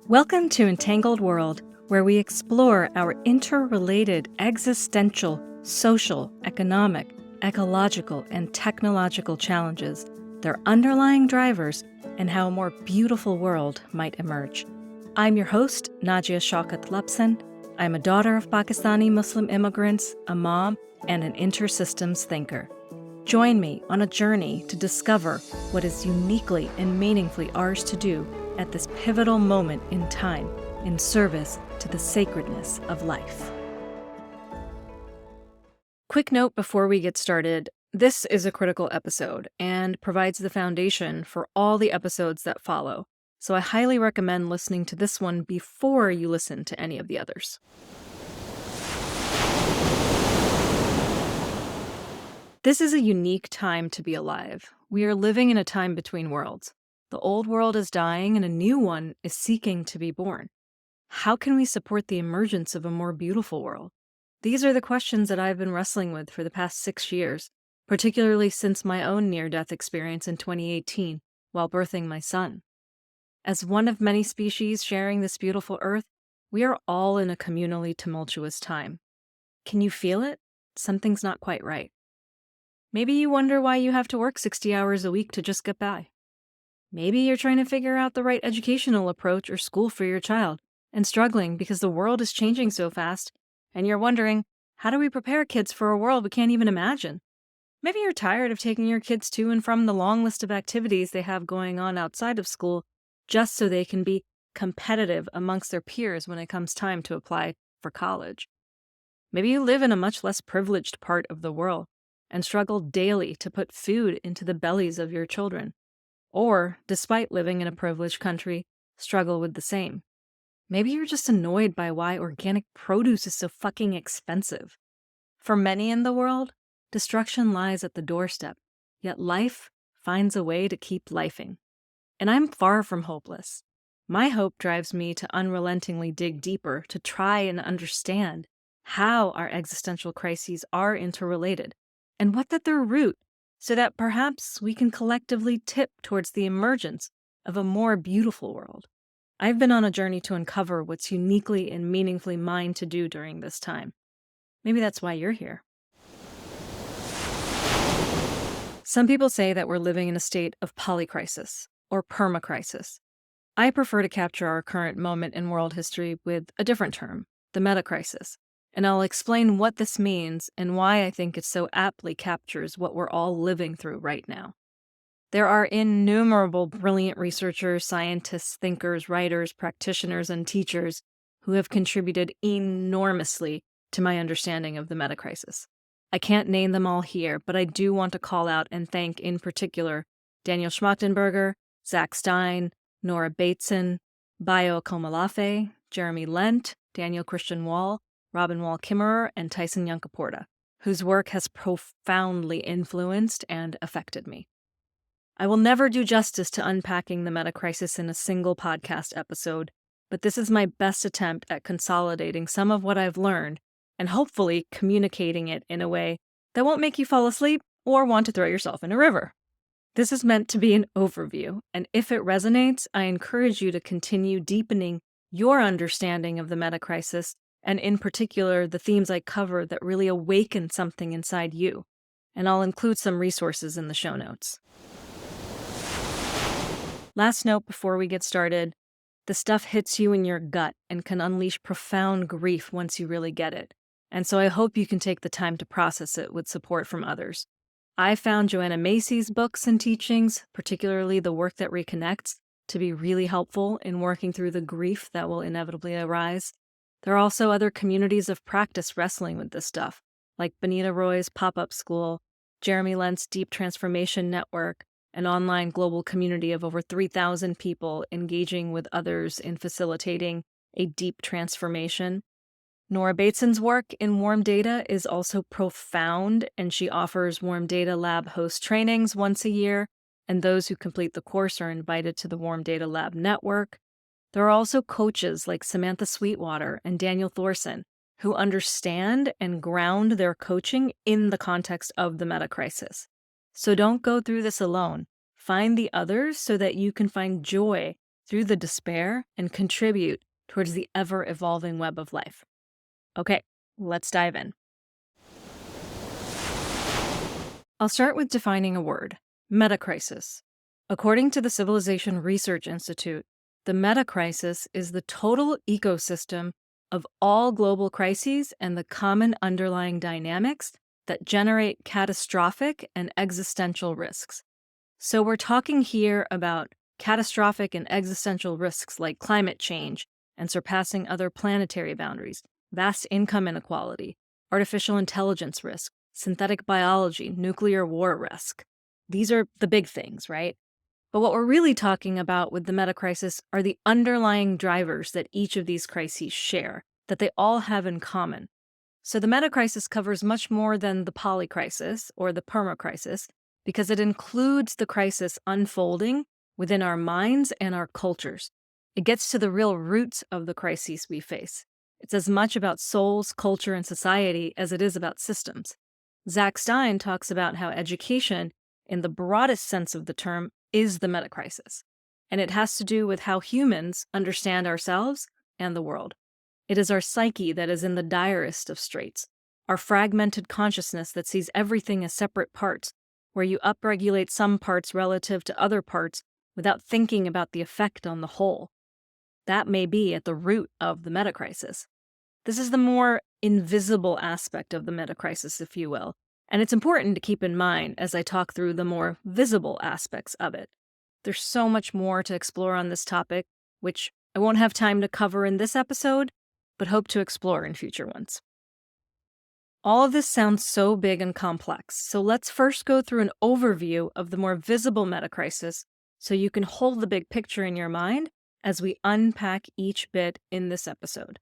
Welcome to Entangled World, where we explore our interrelated existential, social, economic, ecological, and technological challenges, their underlying drivers, and how a more beautiful world might emerge. I'm your host, Najia Shaukat Lupson. I'm a daughter of Pakistani Muslim immigrants, a mom, and an intersystems thinker. Join me on a journey to discover what is uniquely and meaningfully ours to do at this pivotal moment in time, in service to the sacredness of life. Quick note before we get started, this is a critical episode and provides the foundation for all the episodes that follow, so I highly recommend listening to this one before you listen to any of the others. This is a unique time to be alive. We are living in a time between worlds. The old world is dying and a new one is seeking to be born. How can we support the emergence of a more beautiful world? These are the questions that I've been wrestling with for the past 6 years, particularly since my own near-death experience in 2018 while birthing my son. As one of many species sharing this beautiful earth, we are all in a communally tumultuous time. Can you feel it? Something's not quite right. Maybe you wonder why you have to work 60 hours a week to just get by. Maybe you're trying to figure out the right educational approach or school for your child and struggling because the world is changing so fast, and you're wondering, how do we prepare kids for a world we can't even imagine? Maybe you're tired of taking your kids to and from the long list of activities they have going on outside of school just so they can be competitive amongst their peers when it comes time to apply for college. Maybe you live in a much less privileged part of the world and struggle daily to put food into the bellies of your children. Or, despite living in a privileged country, struggle with the same. Maybe you're just annoyed by why organic produce is so fucking expensive. For many in the world, destruction lies at the doorstep, yet life finds a way to keep lifing. And I'm far from hopeless. My hope drives me to unrelentingly dig deeper to try and understand how our existential crises are interrelated and what's at their root, so that perhaps we can collectively tip towards the emergence of a more beautiful world. I've been on a journey to uncover what's uniquely and meaningfully mine to do during this time. Maybe that's why you're here. Some people say that we're living in a state of polycrisis or permacrisis. I prefer to capture our current moment in world history with a different term, the metacrisis. And I'll explain what this means and why I think it so aptly captures what we're all living through right now. There are innumerable brilliant researchers, scientists, thinkers, writers, practitioners, and teachers who have contributed enormously to my understanding of the metacrisis. I can't name them all here, but I do want to call out and thank in particular Daniel Schmachtenberger, Zach Stein, Nora Bateson, Bayo Komalafe, Jeremy Lent, Daniel Christian Wall, Robin Wall Kimmerer, and Tyson Yunkaporta, whose work has profoundly influenced and affected me. I will never do justice to unpacking the metacrisis in a single podcast episode, but this is my best attempt at consolidating some of what I've learned and hopefully communicating it in a way that won't make you fall asleep or want to throw yourself in a river. This is meant to be an overview, and if it resonates, I encourage you to continue deepening your understanding of the metacrisis, and in particular, the themes I cover that really awaken something inside you. And I'll include some resources in the show notes. Last note before we get started, the stuff hits you in your gut and can unleash profound grief once you really get it. And so I hope you can take the time to process it with support from others. I found Joanna Macy's books and teachings, particularly The Work That Reconnects, to be really helpful in working through the grief that will inevitably arise. There are also other communities of practice wrestling with this stuff, like Benita Roy's Pop-Up School, Jeremy Lent's Deep Transformation Network, an online global community of over 3,000 people engaging with others in facilitating a deep transformation. Nora Bateson's work in Warm Data is also profound, and she offers Warm Data Lab host trainings once a year, and those who complete the course are invited to the Warm Data Lab network. There are also coaches like Samantha Sweetwater and Daniel Thorson who understand and ground their coaching in the context of the metacrisis. So don't go through this alone. Find the others so that you can find joy through the despair and contribute towards the ever-evolving web of life. Okay, let's dive in. I'll start with defining a word: metacrisis. According to the Civilization Research Institute, the metacrisis is the total ecosystem of all global crises and the common underlying dynamics that generate catastrophic and existential risks. So we're talking here about catastrophic and existential risks like climate change and surpassing other planetary boundaries, vast income inequality, artificial intelligence risk, synthetic biology, nuclear war risk. These are the big things, right? But what we're really talking about with the metacrisis are the underlying drivers that each of these crises share, that they all have in common. So the metacrisis covers much more than the polycrisis or the permacrisis, because it includes the crisis unfolding within our minds and our cultures. It gets to the real roots of the crises we face. It's as much about souls, culture, and society as it is about systems. Zach Stein talks about how education, in the broadest sense of the term, is the metacrisis, and it has to do with how humans understand ourselves and the world. It is our psyche that is in the direst of straits, our fragmented consciousness that sees everything as separate parts, where you upregulate some parts relative to other parts without thinking about the effect on the whole. That may be at the root of the metacrisis. This is the more invisible aspect of the metacrisis, if you will, and it's important to keep in mind as I talk through the more visible aspects of it. There's so much more to explore on this topic, which I won't have time to cover in this episode, but hope to explore in future ones. All of this sounds so big and complex, so let's first go through an overview of the more visible metacrisis so you can hold the big picture in your mind as we unpack each bit in this episode.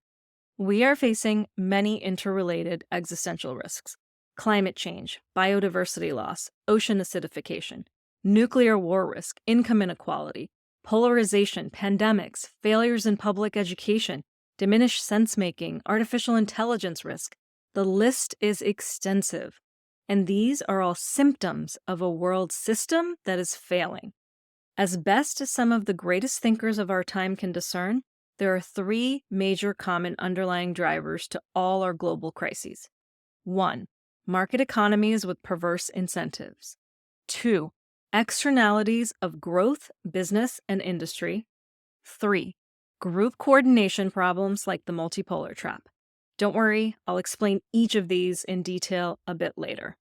We are facing many interrelated existential risks: climate change, biodiversity loss, ocean acidification, nuclear war risk, income inequality, polarization, pandemics, failures in public education, diminished sense-making, artificial intelligence risk. The list is extensive, and these are all symptoms of a world system that is failing. As best as some of the greatest thinkers of our time can discern, there are three major common underlying drivers to all our global crises. 1. Market economies with perverse incentives. 2. Externalities of growth, business, and industry. 3. Group coordination problems like the multipolar trap. Don't worry, I'll explain each of these in detail a bit later.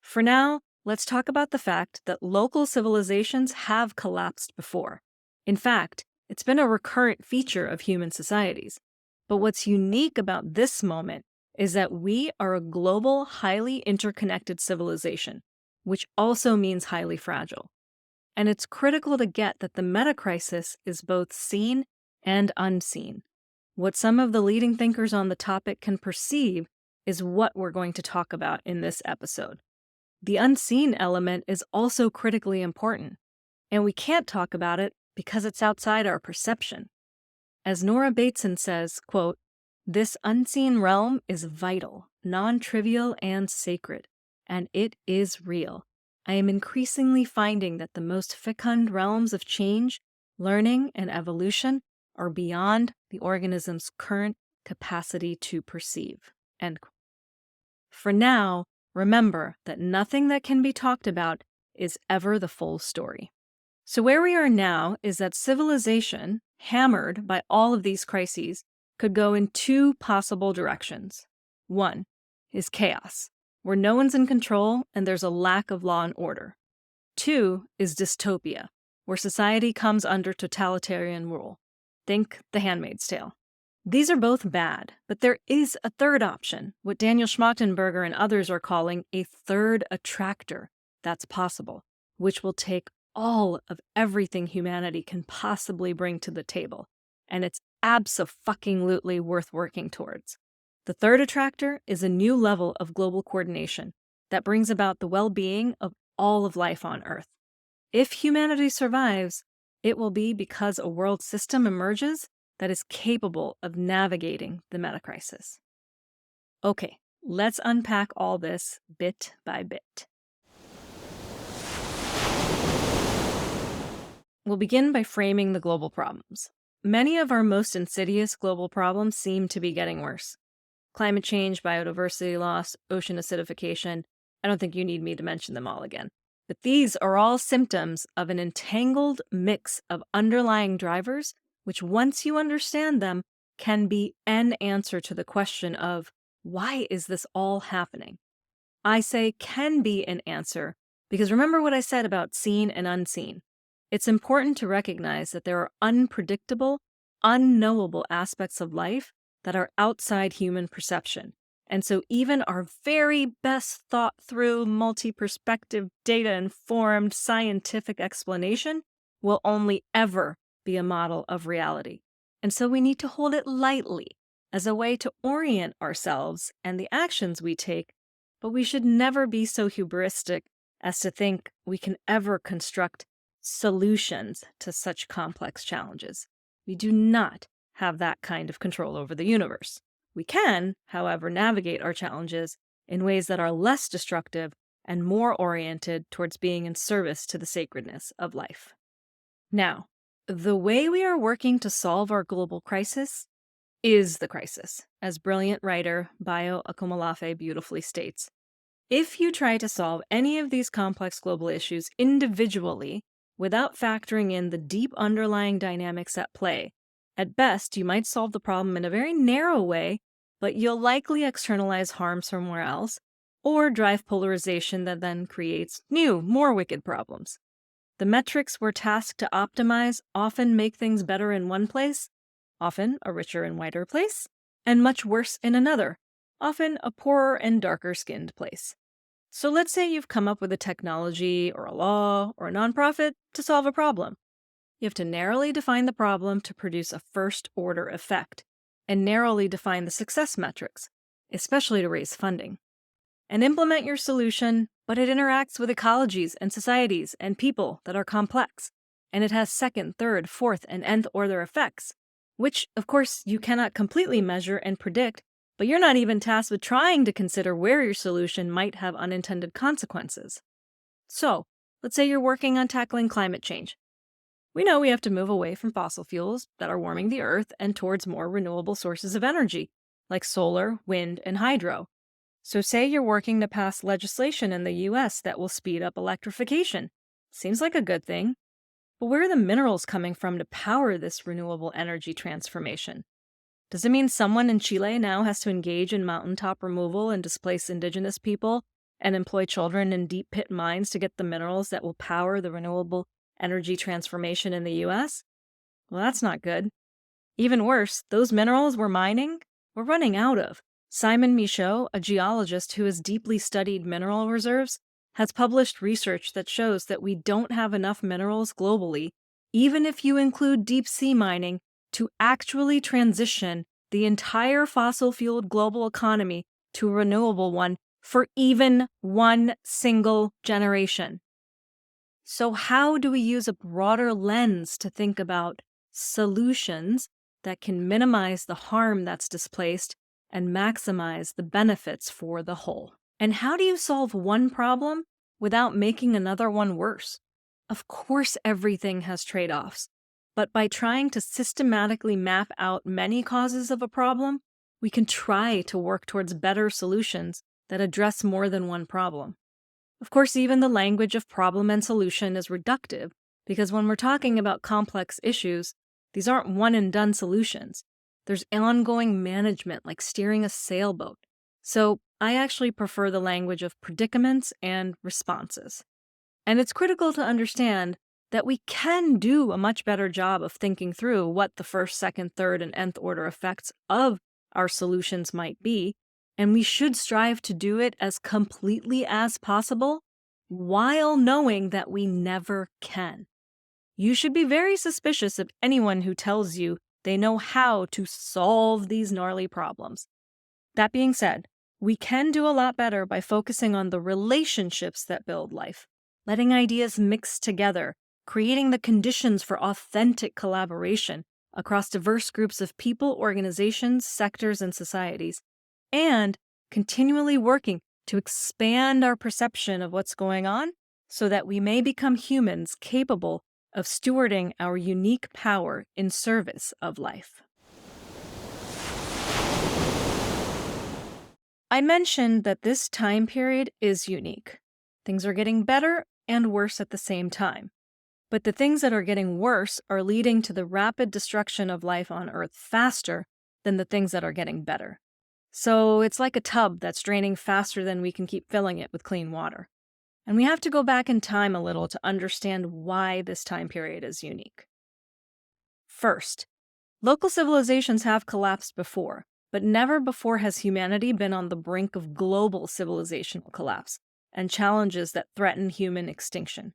For now, let's talk about the fact that local civilizations have collapsed before. In fact, it's been a recurrent feature of human societies. But what's unique about this moment is that we are a global, highly interconnected civilization, which also means highly fragile. And it's critical to get that the metacrisis is both seen and unseen. What some of the leading thinkers on the topic can perceive is what we're going to talk about in this episode. The unseen element is also critically important, and we can't talk about it because it's outside our perception. As Nora Bateson says, quote, "This unseen realm is vital, non-trivial, and sacred, and it is real. I am increasingly finding that the most fecund realms of change, learning, and evolution are beyond the organism's current capacity to perceive." End quote. For now, remember that nothing that can be talked about is ever the full story. So where we are now is that civilization, hammered by all of these crises, could go in two possible directions. 1 is chaos, where no one's in control and there's a lack of law and order. 2 is dystopia, where society comes under totalitarian rule. Think The Handmaid's Tale. These are both bad, but there is a third option, what Daniel Schmachtenberger and others are calling a third attractor that's possible, which will take all of everything humanity can possibly bring to the table, and it's abso-fucking-lutely worth working towards. The third attractor is a new level of global coordination that brings about the well-being of all of life on Earth. If humanity survives, it will be because a world system emerges that is capable of navigating the metacrisis. Okay, let's unpack all this bit by bit. We'll begin by framing the global problems. Many of our most insidious global problems seem to be getting worse. Climate change, biodiversity loss, ocean acidification. I don't think you need me to mention them all again. But these are all symptoms of an entangled mix of underlying drivers, which, once you understand them, can be an answer to the question of why is this all happening? I say can be an answer because remember what I said about seen and unseen. It's important to recognize that there are unpredictable, unknowable aspects of life that are outside human perception. And so even our very best thought through, multi-perspective, data-informed scientific explanation will only ever be a model of reality. And so we need to hold it lightly as a way to orient ourselves and the actions we take, but we should never be so hubristic as to think we can ever construct solutions to such complex challenges. We do not have that kind of control over the universe. We can, however, navigate our challenges in ways that are less destructive and more oriented towards being in service to the sacredness of life. Now, the way we are working to solve our global crisis is the crisis, as brilliant writer Bayo Akomolafe beautifully states. If you try to solve any of these complex global issues individually without factoring in the deep underlying dynamics at play, at best you might solve the problem in a very narrow way, but you'll likely externalize harm somewhere else or drive polarization that then creates new, more wicked problems. The metrics we're tasked to optimize often make things better in one place, often a richer and whiter place, and much worse in another, often a poorer and darker-skinned place. So let's say you've come up with a technology or a law or a nonprofit to solve a problem. You have to narrowly define the problem to produce a first-order effect, and narrowly define the success metrics, especially to raise funding. And implement your solution, but it interacts with ecologies and societies and people that are complex, and it has second, third, fourth, and nth-order effects, which, of course, you cannot completely measure and predict, but you're not even tasked with trying to consider where your solution might have unintended consequences. So, let's say you're working on tackling climate change. We know we have to move away from fossil fuels that are warming the Earth and towards more renewable sources of energy, like solar, wind, and hydro. So say you're working to pass legislation in the US that will speed up electrification. Seems like a good thing. But where are the minerals coming from to power this renewable energy transformation? Does it mean someone in Chile now has to engage in mountaintop removal and displace indigenous people and employ children in deep pit mines to get the minerals that will power the renewable energy transformation in the US? Well, that's not good. Even worse, those minerals we're mining, we're running out of. Simon Michaud, a geologist who has deeply studied mineral reserves, has published research that shows that we don't have enough minerals globally, even if you include deep-sea mining, to actually transition the entire fossil-fueled global economy to a renewable one for even one single generation. So how do we use a broader lens to think about solutions that can minimize the harm that's displaced and maximize the benefits for the whole? And how do you solve one problem without making another one worse? Of course, everything has trade-offs, but by trying to systematically map out many causes of a problem, we can try to work towards better solutions that address more than one problem. Of course, even the language of problem and solution is reductive, because when we're talking about complex issues, these aren't one-and-done solutions. There's ongoing management, like steering a sailboat. So I actually prefer the language of predicaments and responses. And it's critical to understand that we can do a much better job of thinking through what the first, second, third, and nth order effects of our solutions might be, and we should strive to do it as completely as possible while knowing that we never can. You should be very suspicious of anyone who tells you they know how to solve these gnarly problems. That being said, we can do a lot better by focusing on the relationships that build life, letting ideas mix together, creating the conditions for authentic collaboration across diverse groups of people, organizations, sectors, and societies, and continually working to expand our perception of what's going on so that we may become humans capable of stewarding our unique power in service of life. I mentioned that this time period is unique. Things are getting better and worse at the same time. But the things that are getting worse are leading to the rapid destruction of life on Earth faster than the things that are getting better. So it's like a tub that's draining faster than we can keep filling it with clean water. And we have to go back in time a little to understand why this time period is unique. First, local civilizations have collapsed before, but never before has humanity been on the brink of global civilizational collapse and challenges that threaten human extinction.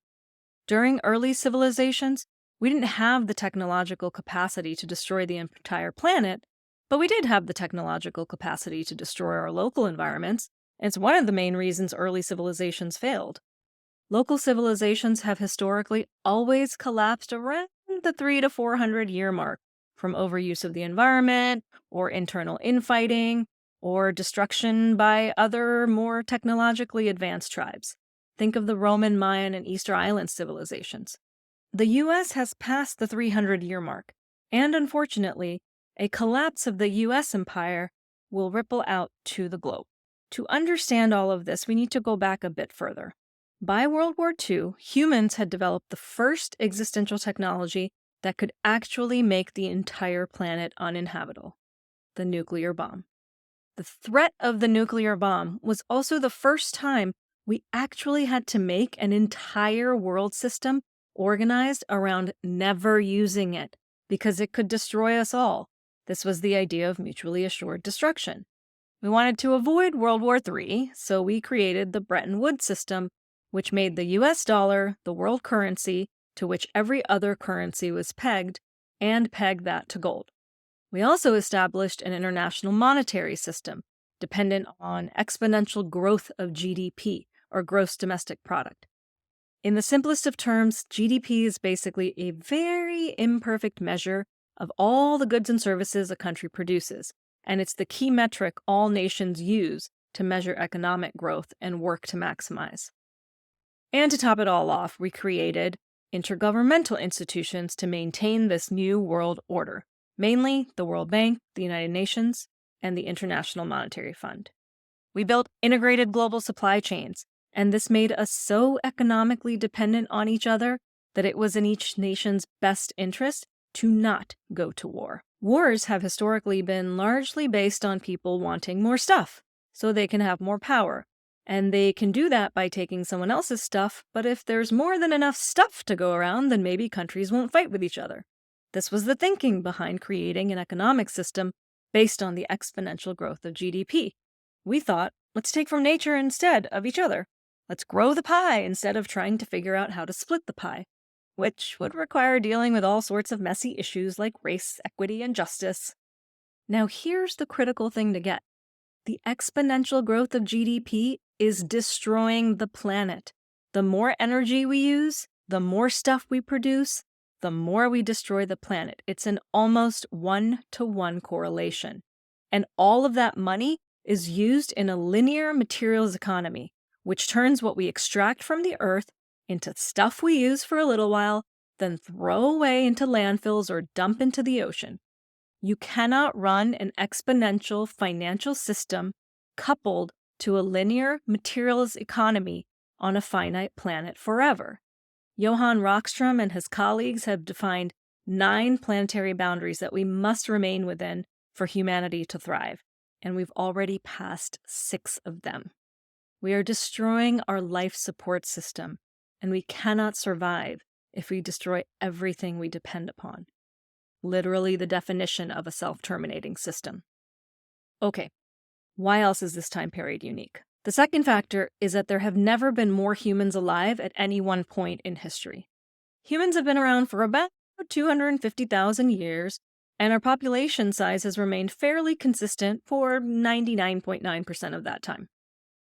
During early civilizations, we didn't have the technological capacity to destroy the entire planet, but we did have the technological capacity to destroy our local environments. It's one of the main reasons early civilizations failed. Local civilizations have historically always collapsed around the 300 to 400 year mark from overuse of the environment, or internal infighting, or destruction by other more technologically advanced tribes. Think of the Roman, Mayan, and Easter Island civilizations. The US has passed the 300-year mark, and unfortunately, a collapse of the US empire will ripple out to the globe. To understand all of this, we need to go back a bit further. By World War II, humans had developed the first existential technology that could actually make the entire planet uninhabitable: the nuclear bomb. The threat of the nuclear bomb was also the first time we actually had to make an entire world system organized around never using it, because it could destroy us all. This was the idea of mutually assured destruction. We wanted to avoid World War III, so we created the Bretton Woods system, which made the US dollar the world currency to which every other currency was pegged, and pegged that to gold. We also established an international monetary system dependent on exponential growth of GDP, or gross domestic product. In the simplest of terms, GDP is basically a very imperfect measure of all the goods and services a country produces, and it's the key metric all nations use to measure economic growth and work to maximize. And to top it all off, we created intergovernmental institutions to maintain this new world order, mainly the World Bank, the United Nations, and the International Monetary Fund. We built integrated global supply chains, and this made us so economically dependent on each other that it was in each nation's best interest to not go to war. Wars have historically been largely based on people wanting more stuff, so they can have more power. And they can do that by taking someone else's stuff, but if there's more than enough stuff to go around, then maybe countries won't fight with each other. This was the thinking behind creating an economic system based on the exponential growth of GDP. We thought, let's take from nature instead of each other. Let's grow the pie instead of trying to figure out how to split the pie, which would require dealing with all sorts of messy issues like race, equity, and justice. Now here's the critical thing to get. The exponential growth of GDP is destroying the planet. The more energy we use, the more stuff we produce, the more we destroy the planet. It's an almost one-to-one correlation. And all of that money is used in a linear materials economy, which turns what we extract from the earth into stuff we use for a little while, then throw away into landfills or dump into the ocean. You cannot run an exponential financial system coupled to a linear materials economy on a finite planet forever. Johann Rockström and his colleagues have defined 9 planetary boundaries that we must remain within for humanity to thrive, and we've already passed 6 of them. We are destroying our life support system, and we cannot survive if we destroy everything we depend upon. Literally the definition of a self-terminating system. Okay, why else is this time period unique? The second factor is that there have never been more humans alive at any one point in history. Humans have been around for about 250,000 years, and our population size has remained fairly consistent for 99.9% of that time.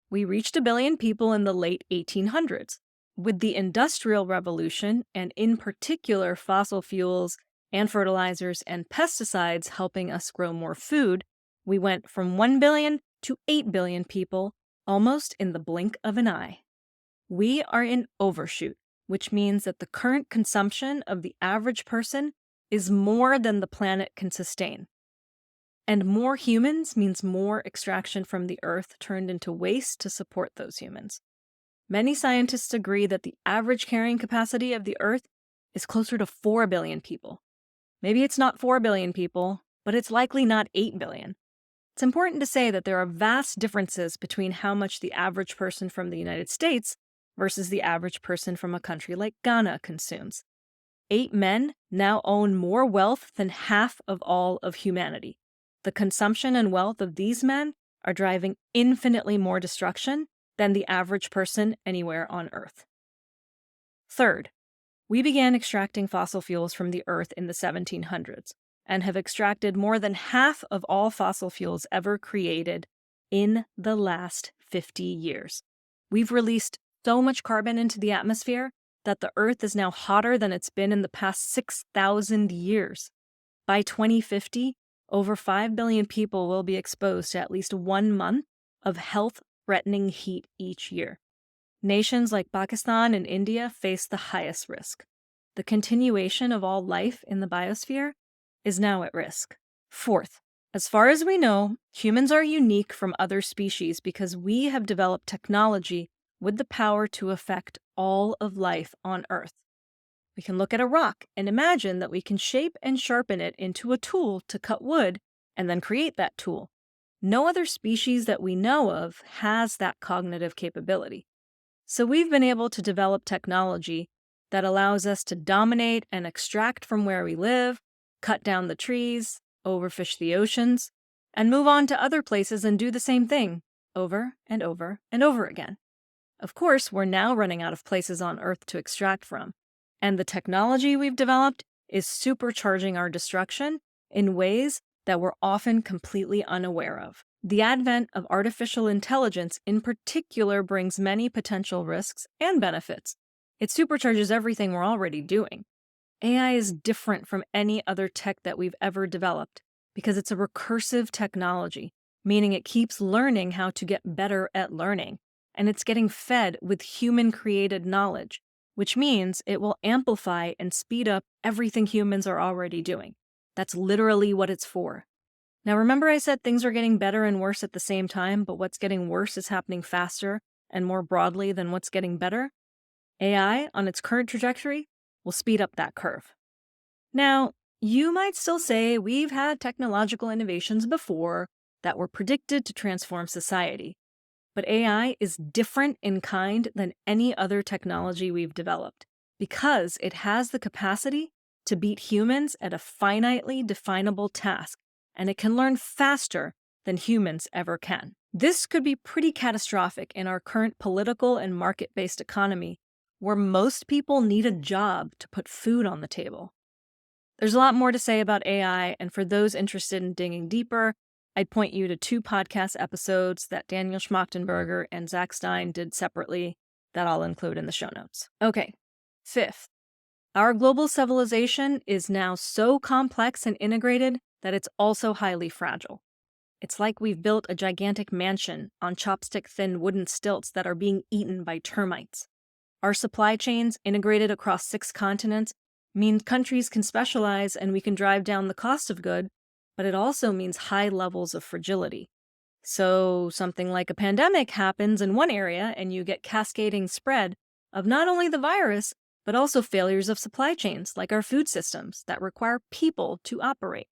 We reached 1 billion people in the late 1800s. With the Industrial Revolution, and in particular fossil fuels and fertilizers and pesticides helping us grow more food, we went from 1 billion to 8 billion people almost in the blink of an eye. We are in overshoot, which means that the current consumption of the average person is more than the planet can sustain. And more humans means more extraction from the earth turned into waste to support those humans. Many scientists agree that the average carrying capacity of the earth is closer to 4 billion people. Maybe it's not 4 billion people, but it's likely not 8 billion. It's important to say that there are vast differences between how much the average person from the United States versus the average person from a country like Ghana consumes. 8 men now own more wealth than half of all of humanity. The consumption and wealth of these men are driving infinitely more destruction than the average person anywhere on Earth. Third, we began extracting fossil fuels from the Earth in the 1700s and have extracted more than half of all fossil fuels ever created in the last 50 years. We've released so much carbon into the atmosphere that the Earth is now hotter than it's been in the past 6,000 years. By 2050, over 5 billion people will be exposed to at least 1 month of health-threatening heat each year. Nations like Pakistan and India face the highest risk. The continuation of all life in the biosphere is now at risk. Fourth, as far as we know, humans are unique from other species because we have developed technology with the power to affect all of life on Earth. We can look at a rock and imagine that we can shape and sharpen it into a tool to cut wood and then create that tool. No other species that we know of has that cognitive capability. So we've been able to develop technology that allows us to dominate and extract from where we live, cut down the trees, overfish the oceans, and move on to other places and do the same thing over and over and over again. Of course, we're now running out of places on Earth to extract from, and the technology we've developed is supercharging our destruction in ways that we're often completely unaware of. The advent of artificial intelligence in particular brings many potential risks and benefits. It supercharges everything we're already doing. AI is different from any other tech that we've ever developed because it's a recursive technology, meaning it keeps learning how to get better at learning, and it's getting fed with human-created knowledge, which means it will amplify and speed up everything humans are already doing. That's literally what it's for. Now, remember I said things are getting better and worse at the same time, but what's getting worse is happening faster and more broadly than what's getting better? AI, on its current trajectory, will speed up that curve. Now, you might still say we've had technological innovations before that were predicted to transform society, but AI is different in kind than any other technology we've developed because it has the capacity to beat humans at a finitely definable task, and it can learn faster than humans ever can. This could be pretty catastrophic in our current political and market-based economy, where most people need a job to put food on the table. There's a lot more to say about AI, and for those interested in digging deeper, I'd point you to 2 podcast episodes that Daniel Schmachtenberger and Zach Stein did separately that I'll include in the show notes. Okay, fifth, our global civilization is now so complex and integrated that it's also highly fragile. It's like we've built a gigantic mansion on chopstick-thin wooden stilts that are being eaten by termites. Our supply chains, integrated across 6 continents, mean countries can specialize and we can drive down the cost of goods, but it also means high levels of fragility. So something like a pandemic happens in one area and you get cascading spread of not only the virus, but also failures of supply chains like our food systems that require people to operate.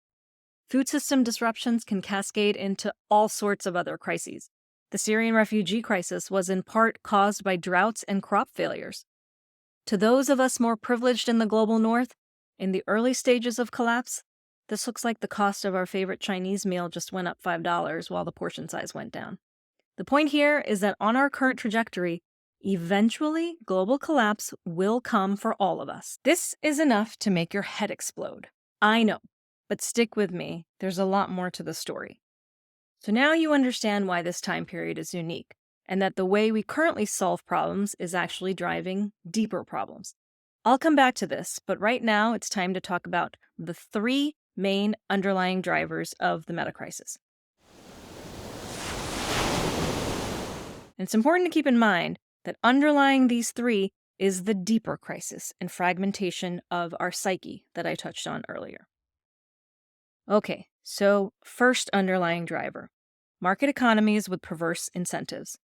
Food system disruptions can cascade into all sorts of other crises. The Syrian refugee crisis was in part caused by droughts and crop failures. To those of us more privileged in the global north, in the early stages of collapse, this looks like the cost of our favorite Chinese meal just went up $5 while the portion size went down. The point here is that on our current trajectory, eventually global collapse will come for all of us. This is enough to make your head explode. I know, but stick with me, there's a lot more to the story. So now you understand why this time period is unique, and that the way we currently solve problems is actually driving deeper problems. I'll come back to this, but right now it's time to talk about the 3 main underlying drivers of the Metacrisis. And it's important to keep in mind that underlying these 3 is the deeper crisis and fragmentation of our psyche that I touched on earlier. Okay, so first underlying driver, market economies with perverse incentives.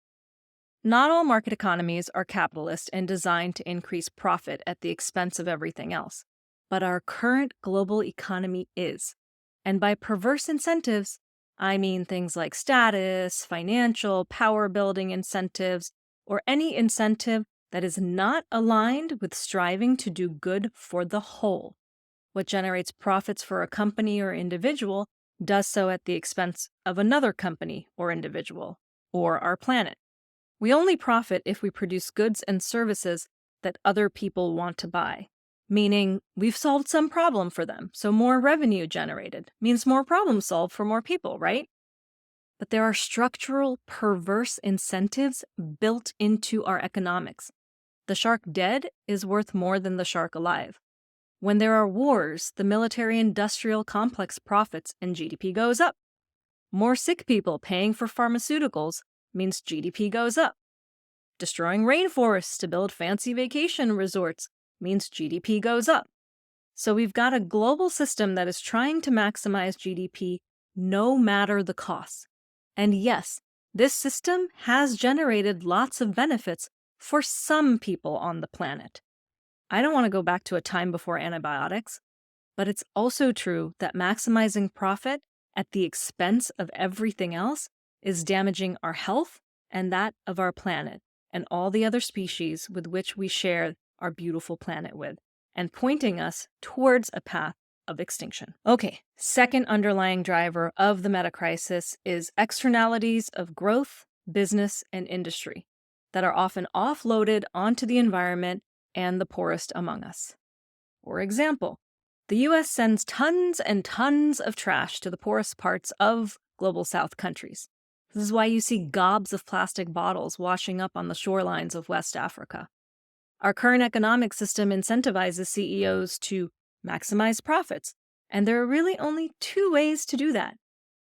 Not all market economies are capitalist and designed to increase profit at the expense of everything else, but our current global economy is. And by perverse incentives, I mean things like status, financial, power building incentives, or any incentive that is not aligned with striving to do good for the whole. What generates profits for a company or individual does so at the expense of another company or individual, or our planet. We only profit if we produce goods and services that other people want to buy, meaning we've solved some problem for them, so more revenue generated means more problems solved for more people, right? But there are structural, perverse incentives built into our economics. The shark dead is worth more than the shark alive. When there are wars, the military-industrial complex profits and GDP goes up. More sick people paying for pharmaceuticals means GDP goes up. Destroying rainforests to build fancy vacation resorts means GDP goes up. So we've got a global system that is trying to maximize GDP no matter the cost. And yes, this system has generated lots of benefits for some people on the planet. I don't want to go back to a time before antibiotics, but it's also true that maximizing profit at the expense of everything else is damaging our health and that of our planet and all the other species with which we share our beautiful planet with, and pointing us towards a path of extinction. Okay, second underlying driver of the metacrisis is externalities of growth, business, and industry that are often offloaded onto the environment and the poorest among us. For example, the US sends tons and tons of trash to the poorest parts of Global South countries. This is why you see gobs of plastic bottles washing up on the shorelines of West Africa. Our current economic system incentivizes CEOs to maximize profits, and there are really only two ways to do that.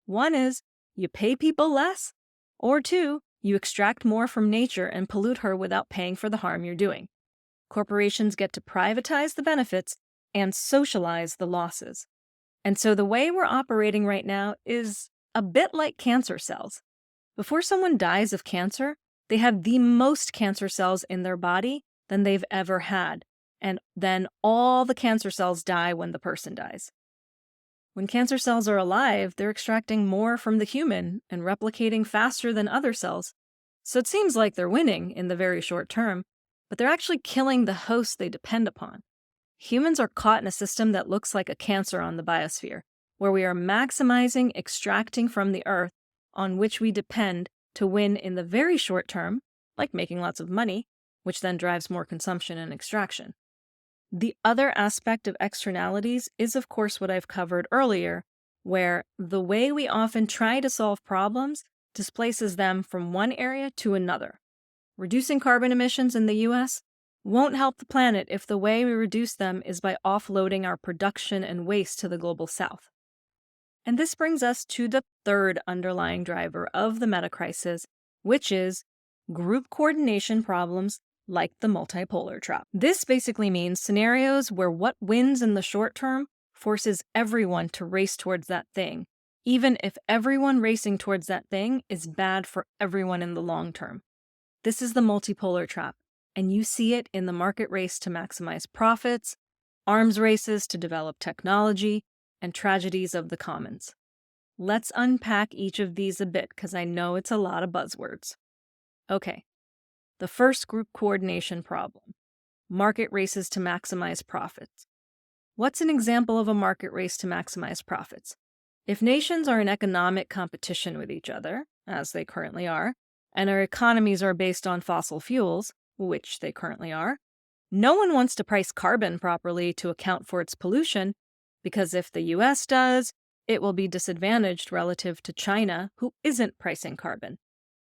One is you pay people less, or two, you extract more from nature and pollute her without paying for the harm you're doing. Corporations get to privatize the benefits and socialize the losses. And so the way we're operating right now is a bit like cancer cells. Before someone dies of cancer, they have the most cancer cells in their body than they've ever had, and then all the cancer cells die when the person dies. When cancer cells are alive, they're extracting more from the human and replicating faster than other cells. So it seems like they're winning in the very short term, but they're actually killing the host they depend upon. Humans are caught in a system that looks like a cancer on the biosphere, where we are maximizing extracting from the earth on which we depend to win in the very short term, like making lots of money, which then drives more consumption and extraction. The other aspect of externalities is, of course, what I've covered earlier, where the way we often try to solve problems displaces them from one area to another. Reducing carbon emissions in the US won't help the planet if the way we reduce them is by offloading our production and waste to the Global South. And this brings us to the third underlying driver of the metacrisis, which is group coordination problems like the multipolar trap. This basically means scenarios where what wins in the short term forces everyone to race towards that thing, even if everyone racing towards that thing is bad for everyone in the long term. This is the multipolar trap, and you see it in the market race to maximize profits, arms races to develop technology, and tragedies of the commons. Let's unpack each of these a bit, because I know it's a lot of buzzwords. Okay, the first group coordination problem, market races to maximize profits. What's an example of a market race to maximize profits? If nations are in economic competition with each other, as they currently are, and our economies are based on fossil fuels, which they currently are, no one wants to price carbon properly to account for its pollution, because if the US does, it will be disadvantaged relative to China, who isn't pricing carbon.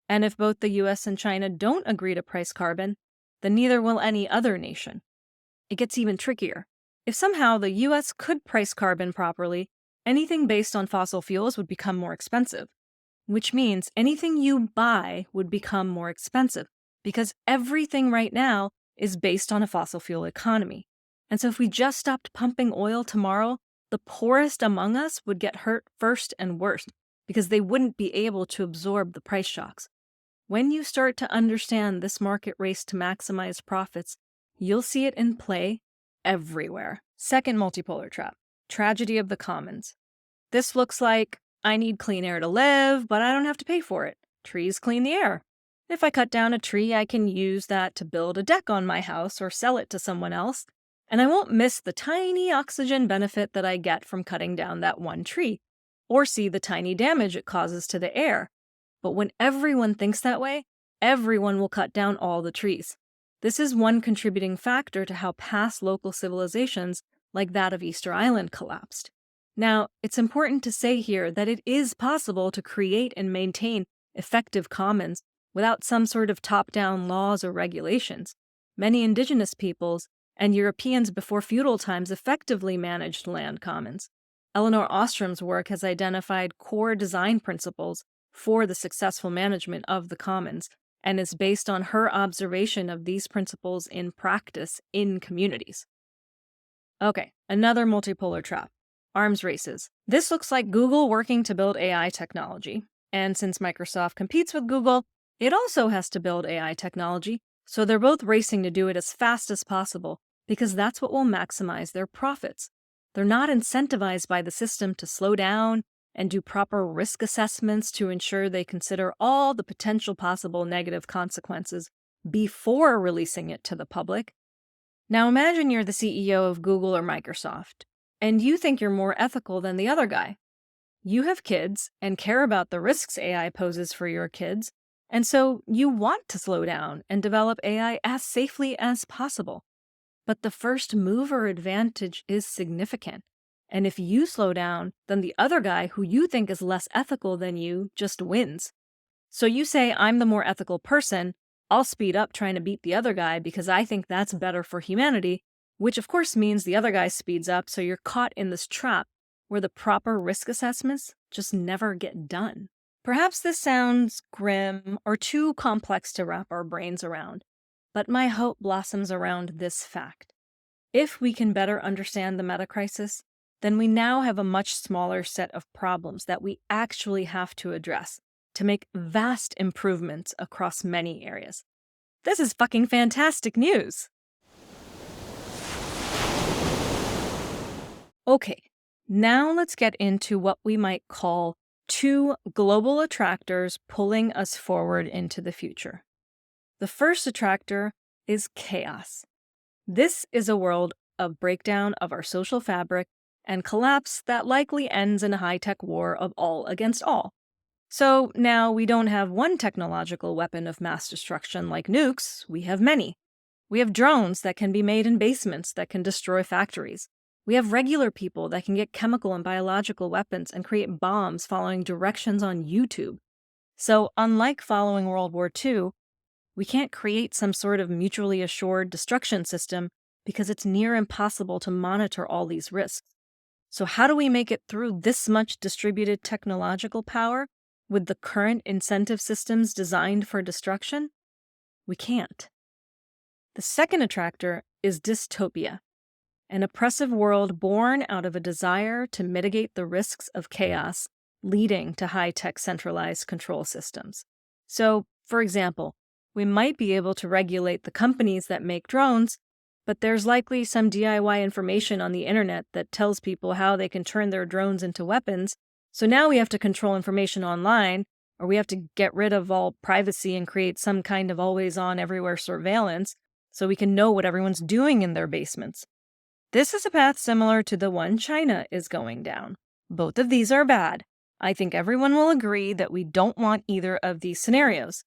And if both the US and China don't agree to price carbon, then neither will any other nation. It gets even trickier. If somehow the US could price carbon properly, anything based on fossil fuels would become more expensive, which means anything you buy would become more expensive, because everything right now is based on a fossil fuel economy. And so if we just stopped pumping oil tomorrow, the poorest among us would get hurt first and worst because they wouldn't be able to absorb the price shocks. When you start to understand this market race to maximize profits, you'll see it in play everywhere. Second multipolar trap, tragedy of the commons. This looks like I need clean air to live, but I don't have to pay for it. Trees clean the air. If I cut down a tree, I can use that to build a deck on my house or sell it to someone else, and I won't miss the tiny oxygen benefit that I get from cutting down that one tree, or see the tiny damage it causes to the air. But when everyone thinks that way, everyone will cut down all the trees. This is one contributing factor to how past local civilizations, like that of Easter Island, collapsed. Now, it's important to say here that it is possible to create and maintain effective commons without some sort of top-down laws or regulations. Many indigenous peoples and Europeans before feudal times effectively managed land commons. Elinor Ostrom's work has identified core design principles for the successful management of the commons and is based on her observation of these principles in practice in communities. Okay, another multipolar trap. Arms races. This looks like Google working to build AI technology. And since Microsoft competes with Google, it also has to build AI technology, so they're both racing to do it as fast as possible because that's what will maximize their profits. They're not incentivized by the system to slow down and do proper risk assessments to ensure they consider all the potential possible negative consequences before releasing it to the public. Now imagine you're the CEO of Google or Microsoft, and you think you're more ethical than the other guy. You have kids and care about the risks AI poses for your kids, and so you want to slow down and develop AI as safely as possible. But the first mover advantage is significant. And if you slow down, then the other guy who you think is less ethical than you just wins. So you say, I'm the more ethical person, I'll speed up trying to beat the other guy because I think that's better for humanity, which of course means the other guy speeds up, so you're caught in this trap where the proper risk assessments just never get done. Perhaps this sounds grim or too complex to wrap our brains around, but my hope blossoms around this fact. If we can better understand the Metacrisis, then we now have a much smaller set of problems that we actually have to address to make vast improvements across many areas. This is fucking fantastic news! Okay, now let's get into what we might call two global attractors pulling us forward into the future. The first attractor is chaos. This is a world of breakdown of our social fabric and collapse that likely ends in a high-tech war of all against all. So now we don't have one technological weapon of mass destruction like nukes, we have many. We have drones that can be made in basements that can destroy factories. We have regular people that can get chemical and biological weapons and create bombs following directions on YouTube. So unlike following World War II, we can't create some sort of mutually assured destruction system because it's near impossible to monitor all these risks. So how do we make it through this much distributed technological power with the current incentive systems designed for destruction? We can't. The second attractor is dystopia, an oppressive world born out of a desire to mitigate the risks of chaos leading to high-tech centralized control systems. So, for example, we might be able to regulate the companies that make drones, but there's likely some DIY information on the internet that tells people how they can turn their drones into weapons, so now we have to control information online, or we have to get rid of all privacy and create some kind of always-on everywhere surveillance so we can know what everyone's doing in their basements. This is a path similar to the one China is going down. Both of these are bad. I think everyone will agree that we don't want either of these scenarios.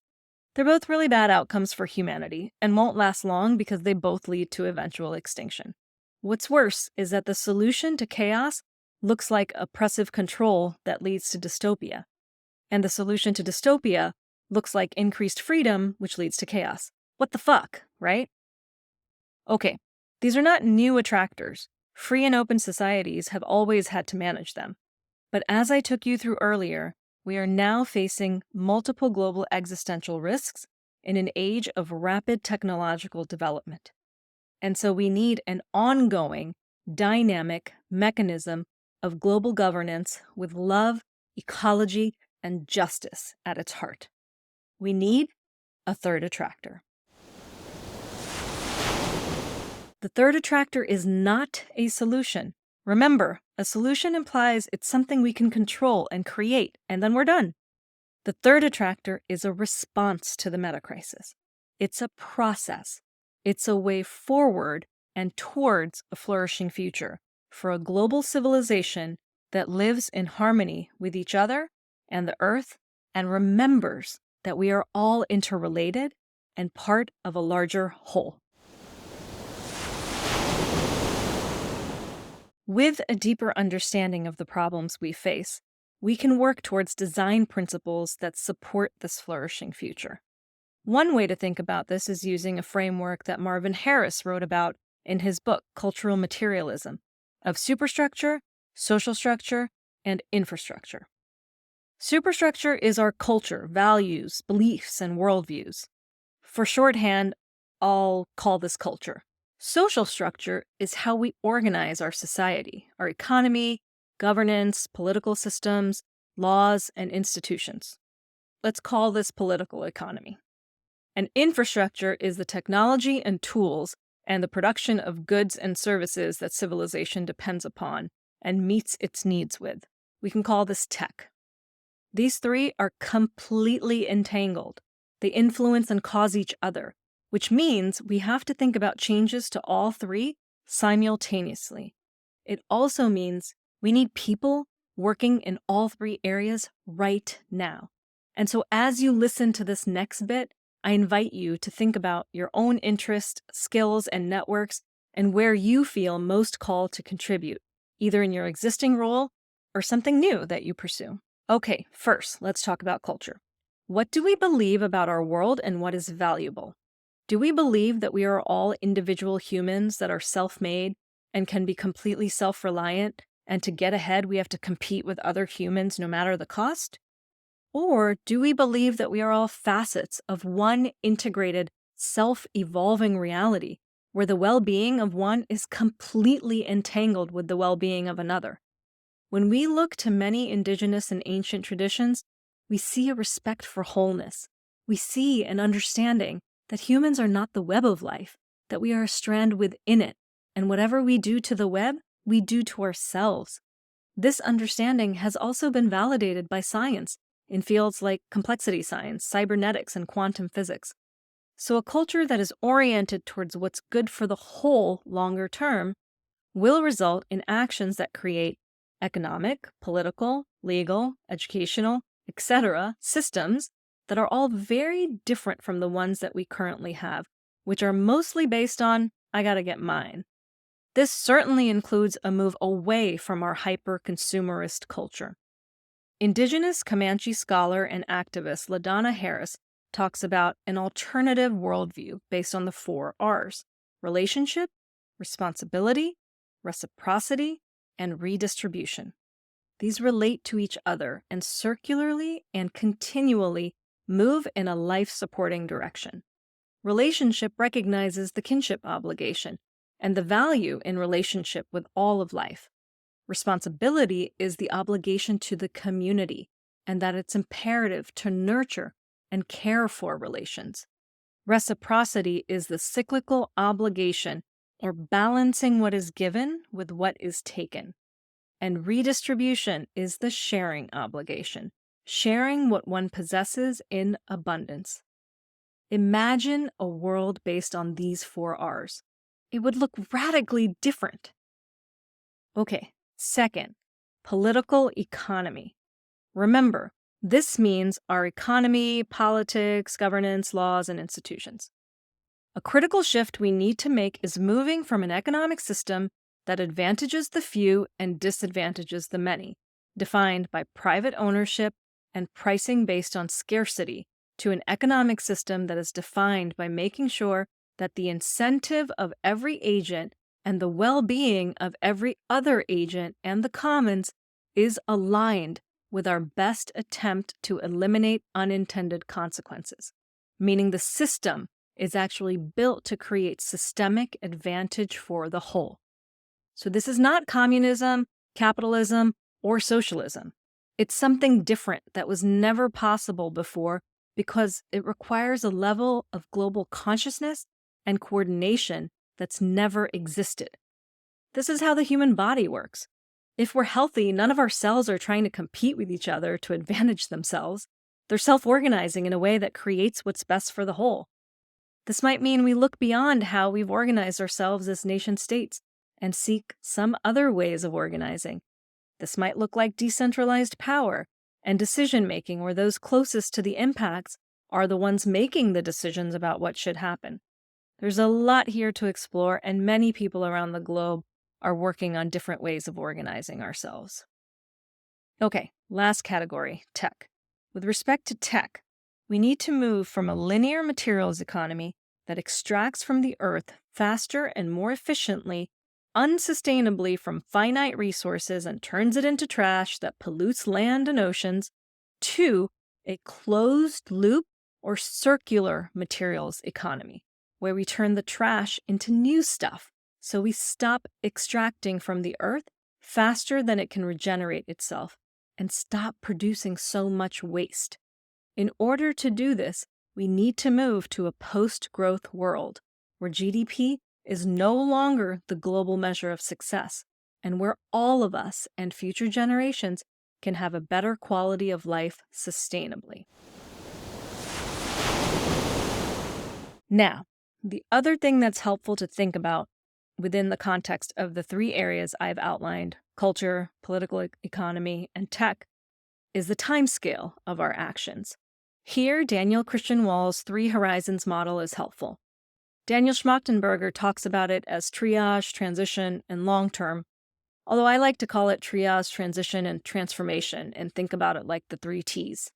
They're both really bad outcomes for humanity and won't last long because they both lead to eventual extinction. What's worse is that the solution to chaos looks like oppressive control that leads to dystopia. And the solution to dystopia looks like increased freedom, which leads to chaos. What the fuck, right? Okay, these are not new attractors. Free and open societies have always had to manage them. But as I took you through earlier, we are now facing multiple global existential risks in an age of rapid technological development. And so we need an ongoing, dynamic mechanism of global governance with love, ecology, and justice at its heart. We need a third attractor. The third attractor is not a solution. Remember, a solution implies it's something we can control and create, and then we're done. The third attractor is a response to the Metacrisis. It's a process. It's a way forward and towards a flourishing future for a global civilization that lives in harmony with each other and the earth and remembers that we are all interrelated and part of a larger whole. With a deeper understanding of the problems we face, we can work towards design principles that support this flourishing future. One way to think about this is using a framework that Marvin Harris wrote about in his book, Cultural Materialism, of superstructure, social structure, and infrastructure. Superstructure is our culture, values, beliefs, and worldviews. For shorthand, I'll call this culture. Social structure is how we organize our society, our economy, governance, political systems, laws, and institutions. Let's call this political economy. And infrastructure is the technology and tools and the production of goods and services that civilization depends upon and meets its needs with. We can call this tech. These three are completely entangled. They influence and cause each other, which means we have to think about changes to all three simultaneously. It also means we need people working in all three areas right now. And so as you listen to this next bit, I invite you to think about your own interests, skills, and networks, and where you feel most called to contribute, either in your existing role or something new that you pursue. Okay, first, let's talk about culture. What do we believe about our world and what is valuable? Do we believe that we are all individual humans that are self-made and can be completely self-reliant, and to get ahead we have to compete with other humans no matter the cost? Or do we believe that we are all facets of one integrated, self-evolving reality, where the well-being of one is completely entangled with the well-being of another? When we look to many indigenous and ancient traditions, we see a respect for wholeness. We see an understanding that humans are not the web of life, that we are a strand within it, and whatever we do to the web, we do to ourselves. This understanding has also been validated by science in fields like complexity science, cybernetics, and quantum physics. So a culture that is oriented towards what's good for the whole longer term will result in actions that create economic, political, legal, educational, etc. systems that are all very different from the ones that we currently have, which are mostly based on, I gotta get mine. This certainly includes a move away from our hyper-consumerist culture. Indigenous Comanche scholar and activist LaDonna Harris talks about an alternative worldview based on the 4 R's: relationship, responsibility, reciprocity, and redistribution. These relate to each other and circularly and continually move in a life-supporting direction. Relationship recognizes the kinship obligation and the value in relationship with all of life. Responsibility is the obligation to the community, and that it's imperative to nurture and care for relations. Reciprocity is the cyclical obligation, or balancing what is given with what is taken. And redistribution is the sharing obligation, sharing what one possesses in abundance. Imagine a world based on these 4 R's. It would look radically different. Okay, second, political economy. Remember, this means our economy, politics, governance, laws, and institutions. A critical shift we need to make is moving from an economic system that advantages the few and disadvantages the many, defined by private ownership and pricing based on scarcity, to an economic system that is defined by making sure that the incentive of every agent and the well-being of every other agent and the commons is aligned with our best attempt to eliminate unintended consequences. meaning the system is actually built to create systemic advantage for the whole. So this is not communism, capitalism, or socialism. It's something different that was never possible before because it requires a level of global consciousness and coordination that's never existed. This is how the human body works. If we're healthy, none of our cells are trying to compete with each other to advantage themselves. They're self-organizing in a way that creates what's best for the whole. This might mean we look beyond how we've organized ourselves as nation-states and seek some other ways of organizing. This might look like decentralized power and decision-making where those closest to the impacts are the ones making the decisions about what should happen. There's a lot here to explore, and many people around the globe are working on different ways of organizing ourselves. Okay, last category, tech. With respect to tech, we need to move from a linear materials economy that extracts from the earth faster and more efficiently, unsustainably from finite resources and turns it into trash that pollutes land and oceans, to a closed loop or circular materials economy, where we turn the trash into new stuff. So we stop extracting from the earth faster than it can regenerate itself and stop producing so much waste. In order to do this, we need to move to a post-growth world where GDP is no longer the global measure of success and where all of us and future generations can have a better quality of life sustainably. Now, the other thing that's helpful to think about within the context of the three areas I've outlined, culture, political economy, and tech, is the timescale of our actions. Here, Daniel Christian Wall's Three Horizons model is helpful. Daniel Schmachtenberger talks about it as triage, transition, and long-term, although I like to call it triage, transition, and transformation, and think about it like the 3 T's.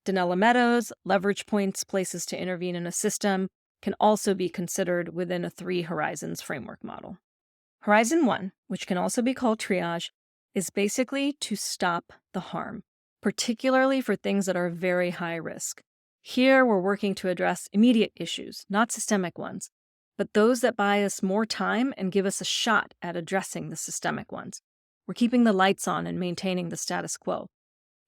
Donella Meadows, leverage points, places to intervene in a system, can also be considered within a 3 Horizons framework model. Horizon 1, which can also be called triage, is basically to stop the harm, particularly for things that are very high risk. Here, we're working to address immediate issues, not systemic ones, but those that buy us more time and give us a shot at addressing the systemic ones. We're keeping the lights on and maintaining the status quo.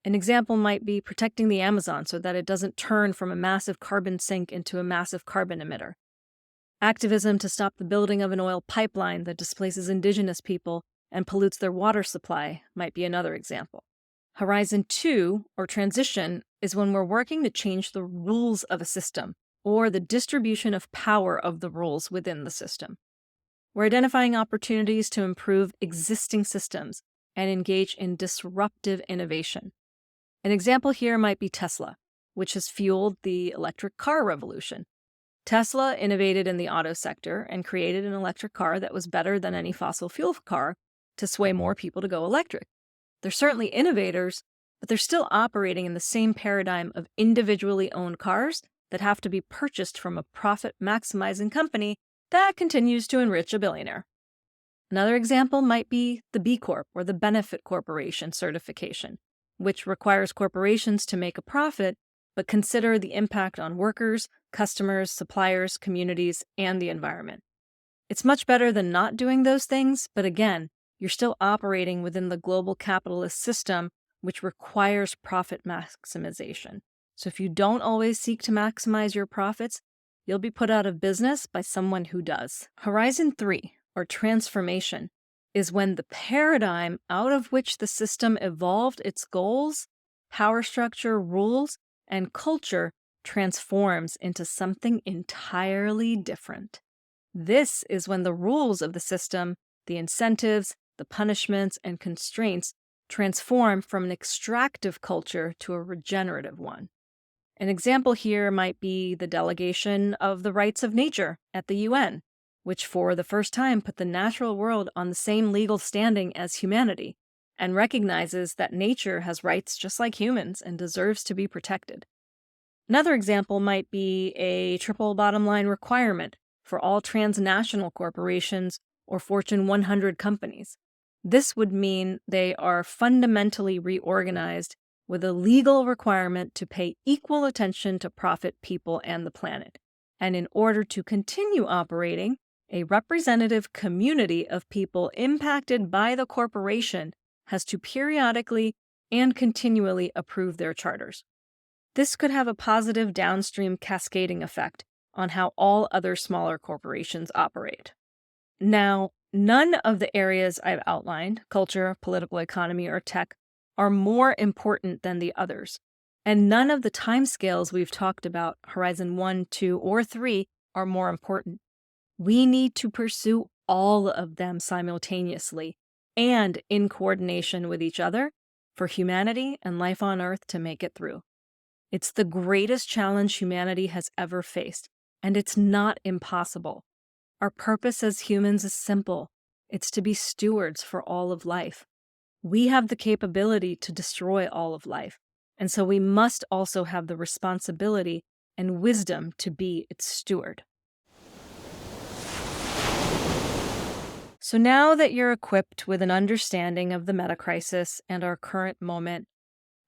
An example might be protecting the Amazon so that it doesn't turn from a massive carbon sink into a massive carbon emitter. Activism to stop the building of an oil pipeline that displaces indigenous people and pollutes their water supply might be another example. Horizon 2, or transition, is when we're working to change the rules of a system, or the distribution of power of the rules within the system. We're identifying opportunities to improve existing systems and engage in disruptive innovation. An example here might be Tesla, which has fueled the electric car revolution. Tesla innovated in the auto sector and created an electric car that was better than any fossil fuel car to sway more people to go electric. They're certainly innovators, but they're still operating in the same paradigm of individually owned cars that have to be purchased from a profit-maximizing company that continues to enrich a billionaire. Another example might be the B Corp, or the Benefit Corporation certification, which requires corporations to make a profit but consider the impact on workers, customers, suppliers, communities, and the environment. It's much better than not doing those things, but again, you're still operating within the global capitalist system, which requires profit maximization. So if you don't always seek to maximize your profits, you'll be put out of business by someone who does. Horizon 3, or transformation, is when the paradigm out of which the system evolved its goals, power structure, rules, and culture transforms into something entirely different. This is when the rules of the system, the incentives, the punishments, and constraints transform from an extractive culture to a regenerative one. An example here might be the delegation of the rights of nature at the UN, which for the first time put the natural world on the same legal standing as humanity, and recognizes that nature has rights just like humans and deserves to be protected. Another example might be a triple bottom line requirement for all transnational corporations or Fortune 100 companies. This would mean they are fundamentally reorganized with a legal requirement to pay equal attention to profit, people, and the planet. And in order to continue operating, a representative community of people impacted by the corporation has to periodically and continually approve their charters. This could have a positive downstream cascading effect on how all other smaller corporations operate. Now, none of the areas I've outlined, culture, political economy, or tech, are more important than the others. And none of the timescales we've talked about, Horizon 1, 2, or 3, are more important. We need to pursue all of them simultaneously and in coordination with each other for humanity and life on Earth to make it through. It's the greatest challenge humanity has ever faced, and it's not impossible. Our purpose as humans is simple. It's to be stewards for all of life. We have the capability to destroy all of life, and so we must also have the responsibility and wisdom to be its steward. So now that you're equipped with an understanding of the Metacrisis and our current moment,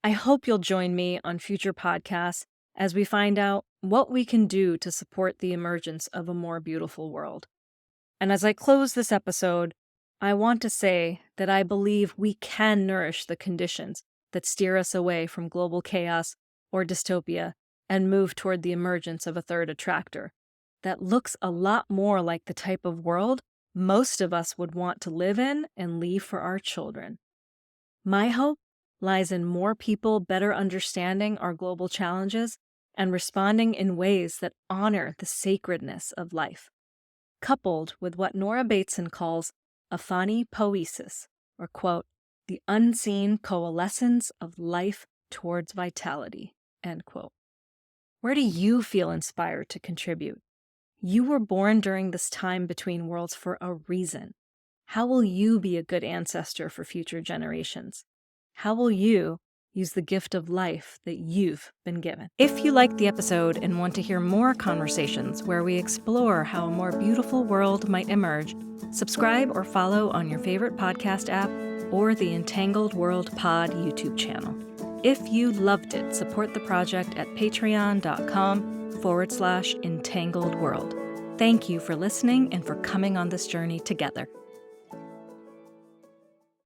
I hope you'll join me on future podcasts as we find out what we can do to support the emergence of a more beautiful world. And as I close this episode, I want to say that I believe we can nourish the conditions that steer us away from global chaos or dystopia and move toward the emergence of a third attractor that looks a lot more like the type of world most of us would want to live in and leave for our children. My hope lies in more people better understanding our global challenges and responding in ways that honor the sacredness of life, coupled with what Nora Bateson calls aphanipoiesis, or, quote, the unseen coalescence of life towards vitality, end quote. Where do you feel inspired to contribute? You were born during this time between worlds for a reason. How will you be a good ancestor for future generations? How will you use the gift of life that you've been given? If you liked the episode and want to hear more conversations where we explore how a more beautiful world might emerge, subscribe or follow on your favorite podcast app or the Entangled World Pod YouTube channel. If you loved it, support the project at patreon.com/Entangled World. Thank you for listening and for coming on this journey together.